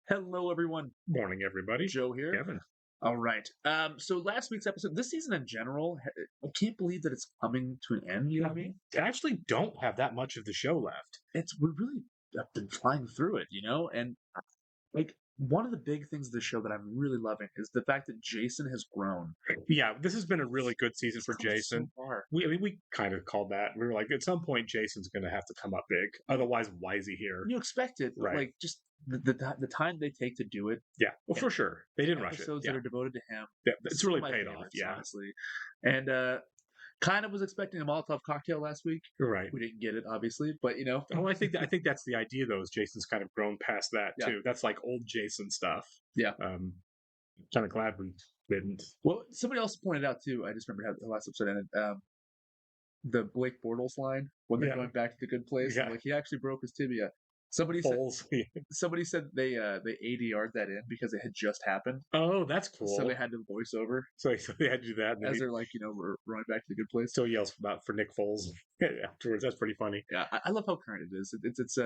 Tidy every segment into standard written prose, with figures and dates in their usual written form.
Hello, everyone. Morning, everybody. Joe here. Kevin. All right. So last week's episode, this season in general, I can't believe that it's coming to an end. You know what I mean? I actually don't have that much of the show left. We really have been flying through it, and like one of the big things of the show that I'm really loving is the fact that Jason has grown. Yeah, this has been a really good season for He's come Jason. so far. We kind of called that. We were like, at some point, Jason's going to have to come up big. Otherwise, why is he here? You expect it, but Right. like just the time they take to do it, Yeah, well, for sure. They didn't rush it. episodes Yeah. that are devoted to him. Yeah, it's some really of my paid off. favorites, Yeah, honestly. And kind of was expecting a Molotov cocktail last week. you're right. We didn't get it, obviously, but Oh, I think that's the idea, though. Is Jason's kind of grown past that Yeah. too. That's like old Jason stuff. Yeah. Kind of glad we didn't. Well, somebody else pointed out too. I just remembered how the last episode ended. The Blake Bortles line when they're Yeah. going back to the good place. Yeah. Like he actually broke his tibia. Somebody said they ADR'd that in because it had just happened, Oh, that's cool. so they had to voice over So they had to do that. And then as they're like we're running back to the good place. still yells for Nick Foles afterwards. That's pretty funny. Yeah, I love how current it is. It's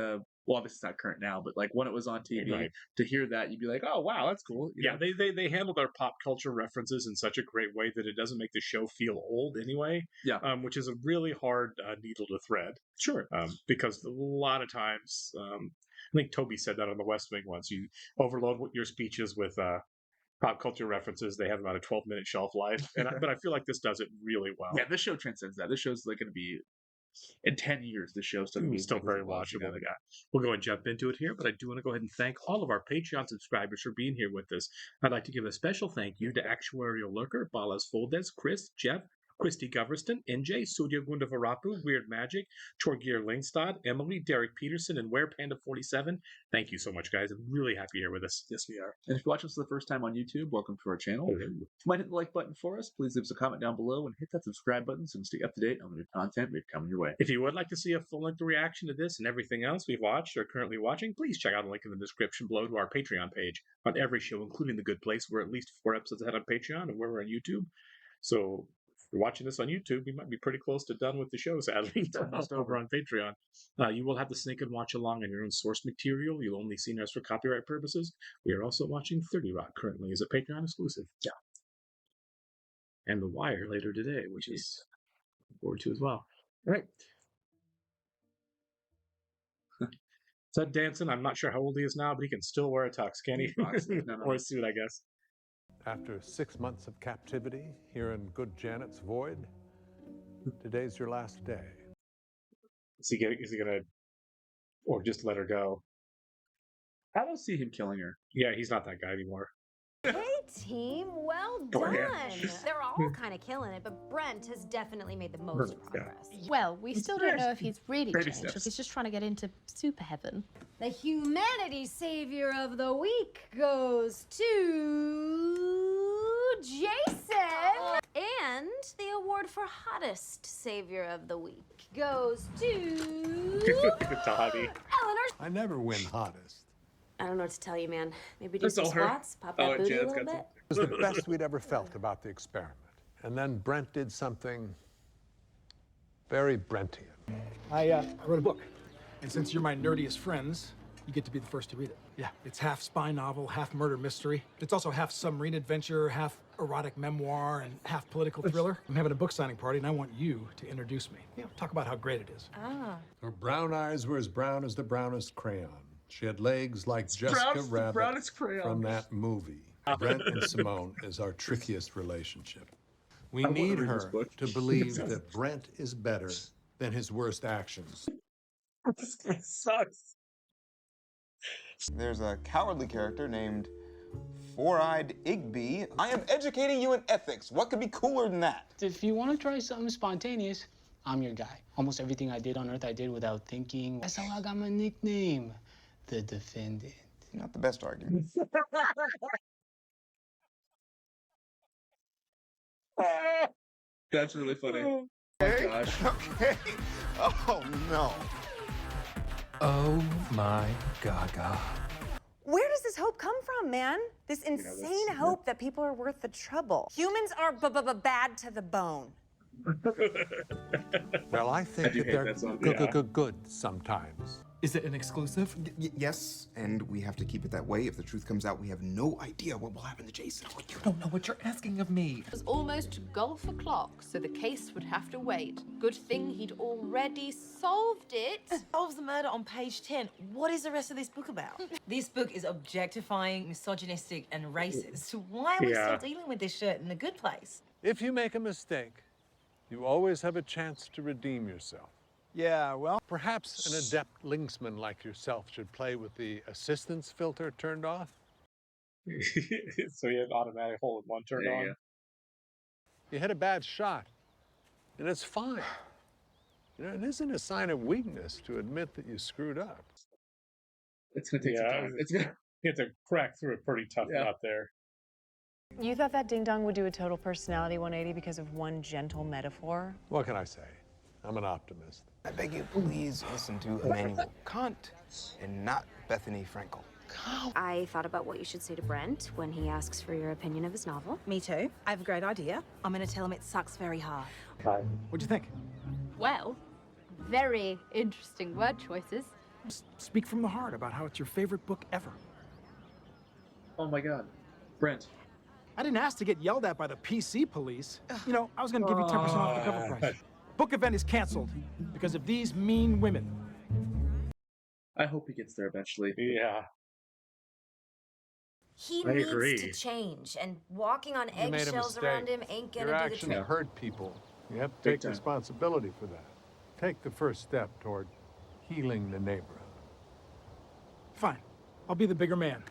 well, obviously it's not current now, but like when it was on TV, Right. to hear that you'd be like, oh wow, that's cool. Yeah, they handled our pop culture references in such a great way that it doesn't make the show feel old anyway. Yeah. Which is a really hard needle to thread. Sure. Because a lot of times, I think Toby said that on The West Wing once. You overload your speeches with pop culture references; they have about a 12-minute shelf life. But I feel like this does it really well. Yeah, this show transcends that. This show's like going to be in 10 years. This show's still going to be Still very watchable. Yeah. We'll go and jump into it here, but I do want to go ahead and thank all of our Patreon subscribers for being here with us. I'd like to give a special thank you to Actuarial Lurker, Balas Foldes, Chris, Jeff, Christy Goverston, NJ, Surya Gundavarapu, Weird Magic, Torgir Lingstad, Emily, Derek Peterson, and WerePanda47. Thank you so much, guys. I'm really happy you're here with us. Yes, we are. And if you watch us for the first time on YouTube, welcome to our channel. If you might hit the like button for us, please leave us a comment down below and hit that subscribe button so you can stay up to date on the new content we've coming your way. If you would like to see a full-length reaction to this and everything else we've watched or currently watching, please check out the link in the description below to our Patreon page. On every show, including The Good Place, we're at least 4 episodes ahead on Patreon and where we're on YouTube. So if you're watching this on YouTube, we might be pretty close to done with the show, sadly. Almost over on Patreon. You will have to sneak and watch along on your own source material. You'll only see us for copyright purposes. We are also watching 30 Rock currently as a Patreon exclusive. Yeah. And The Wire later today, which is looking forward to as well. All right. Ted Danson, I'm not sure how old he is now, but he can still wear a tux, can he? Or a suit, I guess. After 6 months of captivity here in good Janet's void, today's your last day. Is he gonna, or just let her go? I don't see him killing her. Yeah, he's not that guy anymore. Hey team, well Oh, done. yeah. They're all kind of killing it, but Brent has definitely made the most Yeah. progress. Well, we still don't know if he's really Baby changed, steps. if he's just trying to get into super heaven. The humanity savior of the week goes to Jason. And the award for hottest savior of the week goes to Toddy. Eleanor. I never win hottest. I don't know what to tell you, man. Maybe do That's some all her. squats, pop that booty a Janet's little got bit. It was the best we'd ever felt about the experiment. And then Brent did something very Brentian. I wrote a book, and since you're my nerdiest friends, you get to be the first to read it. Yeah, it's half spy novel, half murder mystery. It's also half submarine adventure, half erotic memoir, and half political thriller. I'm having a book signing party, and I want you to introduce me. Talk about how great it is. Her brown eyes were as brown as the brownest crayon. She had legs like Jessica Rabbit brownest crayon. from that movie. Brent and Simone is our trickiest relationship. We wanna need read this her book. to believe that Brent is better than his worst actions. This guy sucks. There's a cowardly character named Four-Eyed Igby. I am educating you in ethics. What could be cooler than that? If you want to try something spontaneous, I'm your guy. Almost everything I did on Earth, I did without thinking. That's how I got my nickname, the Defendant. Not the best argument. That's really funny. Oh my gosh. Okay. Oh, no. Oh my gaga. Where does this hope come from, man? This insane hope that people are worth the trouble. Humans are bad to the bone. Well, I think do that hate they're that song. good sometimes. Is it an exclusive? Yes, and we have to keep it that way. If the truth comes out, we have no idea what will happen to Jason. You don't know what you're asking of me. It was almost golf o'clock, so the case would have to wait. Good thing he'd already solved it. Solves the murder on page 10. What is the rest of this book about? This book is objectifying, misogynistic, and racist. Why are we still dealing with this shit in The Good Place? If you make a mistake, you always have a chance to redeem yourself. Yeah, well, Perhaps an adept linksman like yourself should play with the assistance filter turned off. So you have automatic hole-in-one turned on. Yeah. You hit a bad shot, and it's fine. You know, it isn't a sign of weakness to admit that you screwed up. It's gonna take some time. It's gonna. You have to crack through a pretty tough nut there. You thought that Ding Dong would do a total personality 180 because of one gentle metaphor? What can I say? I'm an optimist. I beg you, please listen to Immanuel Kant and not Bethany Frankel. I thought about what you should say to Brent when he asks for your opinion of his novel. Me too. I have a great idea. I'm gonna tell him it sucks very hard. What'd you think? Well, very interesting word choices. Speak from the heart about how it's your favorite book ever. Oh my God, Brent. I didn't ask to get yelled at by the PC police. You know, I was gonna give you 10% off the cover price. Book event is canceled because of these mean women. I hope he gets there eventually. Yeah. He I needs agree. to change, and walking on You made a eggshells mistake. around him ain't gonna Your do the actions trick. hurt people. You have to Big take time. responsibility for that. Take the first step toward healing the neighborhood. Fine. I'll be the bigger man.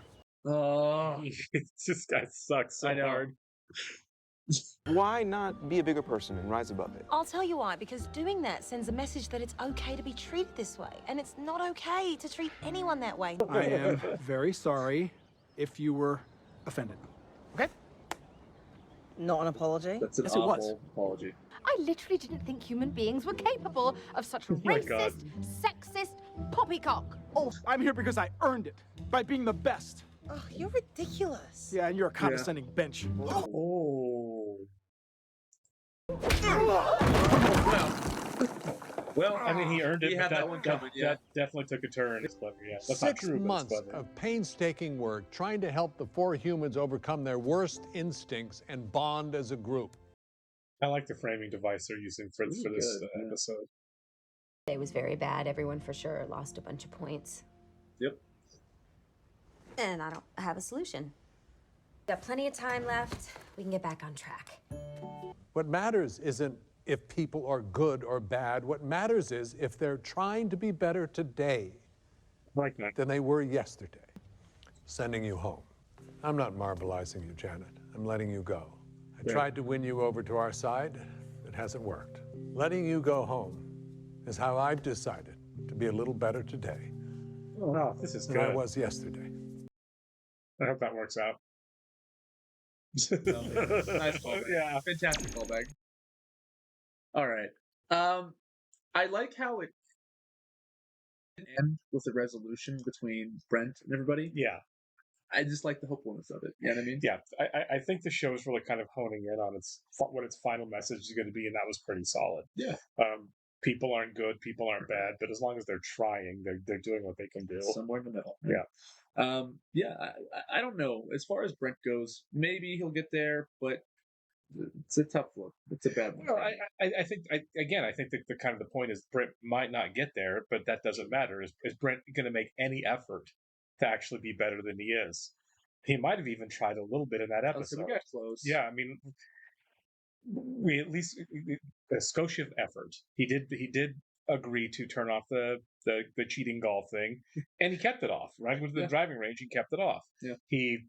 Oh, This guy sucks so I know. hard. Why not be a bigger person and rise above it? I'll tell you why, because doing that sends a message that it's okay to be treated this way, and it's not okay to treat anyone that way. I am very sorry if you were offended. Okay? Not an apology? that's an Yes, it was. awful apology. I literally didn't think human beings were capable of such my God. racist, sexist poppycock. Oh, I'm here because I earned it by being the best. Oh, you're ridiculous. Yeah, and you're a condescending bench. Oh. Well, I mean, he earned it. He but had that one coming. Yeah. That definitely took a turn. It's clever, yeah. That's not 6 true, but it's months clever. of painstaking work trying to help the 4 humans overcome their worst instincts and bond as a group. I like the framing device they're using for this good, yeah. episode. It was very bad. Everyone for sure lost a bunch of points. Yep. And I don't have a solution. Got plenty of time left. We can get back on track. What matters isn't if people are good or bad. What matters is if they're trying to be better today Like that. than they were yesterday. Sending you home. I'm not marvelizing you, Janet. I'm letting you go. I tried to win you over to our side. It hasn't worked. Letting you go home is how I've decided to be a little better today Oh, no, this is than good. I was yesterday. I hope that works out. Nice callback. Yeah. Fantastic callback. All right. I like how it didn't end with a resolution between Brent and everybody. Yeah. I just like the hopefulness of it. You know what I mean? Yeah. I think the show is really kind of honing in on what its final message is going to be, and that was pretty solid. Yeah. People aren't good, people aren't bad, but as long as they're trying, they're doing what they can do. Somewhere in the middle. Yeah. Yeah. I don't know. As far as Brent goes, maybe he'll get there, but it's a tough look. It's a bad one. No, I think that the kind of the point is Brent might not get there, but that doesn't matter. Is Brent going to make any effort to actually be better than he is? He might have even tried a little bit in that So episode. we got close. Yeah, I mean, we at least a Scotia effort. He did agree to turn off the cheating golf thing, and he kept it off. Right with the driving range, he kept it off. Yeah. He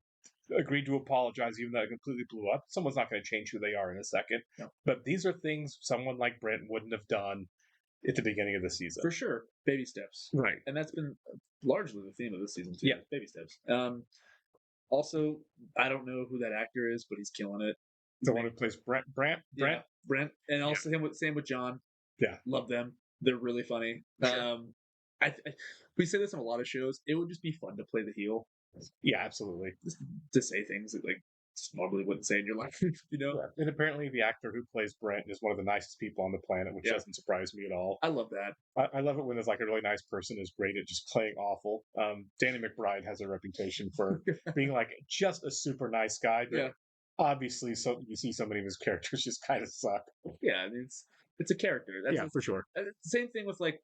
agreed to apologize, even though it completely blew up. Someone's not going to change who they are in a second. No. But these are things someone like Brent wouldn't have done at the beginning of the season. For sure. Baby steps. Right. And that's been largely the theme of this season, too. Yeah. Baby steps. Also, I don't know who that actor is, but he's killing it. The one who plays Brent. Yeah, Brent. And also same with John. Yeah. Love them. They're really funny. Sure. We say this on a lot of shows. It would just be fun to play the heel. Yeah, absolutely. Just to say things like just normally wouldn't say in your life, you know? Yeah. And apparently, the actor who plays Brent is one of the nicest people on the planet, which Yeah. doesn't surprise me at all. I love that. I love it when there's like a really nice person who's great at just playing awful. Danny McBride has a reputation for being like just a super nice guy, but Yeah. obviously, so you see so many of his characters just kind of suck. Yeah, I mean, it's a character. That's Yeah, for sure. Same thing with like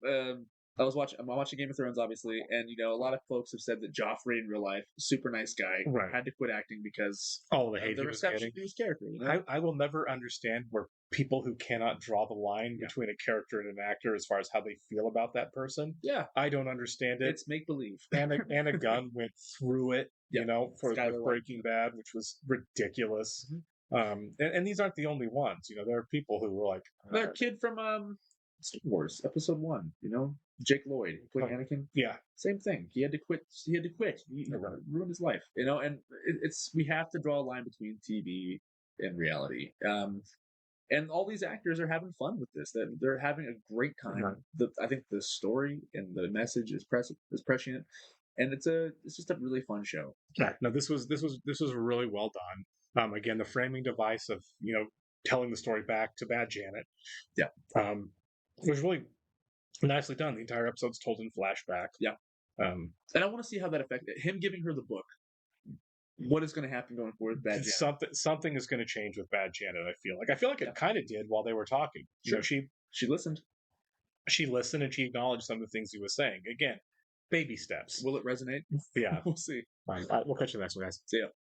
I'm watching Game of Thrones, obviously, and you know a lot of folks have said that Joffrey in real life, super nice guy, Right. had to quit acting because All the of hate the he was reception getting. to his character. You know? I will never understand where people who cannot draw the line between a character and an actor as far as how they feel about that person. Yeah, I don't understand it. it's make believe. Anna Gunn went through it, Yeah. you know, for Skylar with Breaking Bad, which was ridiculous. Mhm. And these aren't the only ones. You know, there are people who were like, That kid from Star Wars Episode 1, you know, Jake Lloyd, who played Anakin. yeah, Same thing. He had to quit. He ruined his life. You know, and it's we have to draw a line between TV and reality. And all these actors are having fun with this. They're having a great time. I think the story and the message is prescient, and it's just a really fun show. yeah. No, this was really well done. Again, the framing device of telling the story back to Bad Janet. Yeah. Was really nicely done. The entire episode's told in flashback. Yeah. And I want to see how that affected him giving her the book. What is going to happen going forward with Bad Janet? Something is going to change with Bad Janet. I feel like it kind of did while they were talking. Sure. She listened. She listened and she acknowledged some of the things he was saying. Again, baby steps. Will it resonate? Yeah. We'll see. All right, we'll catch you next one, guys. See ya.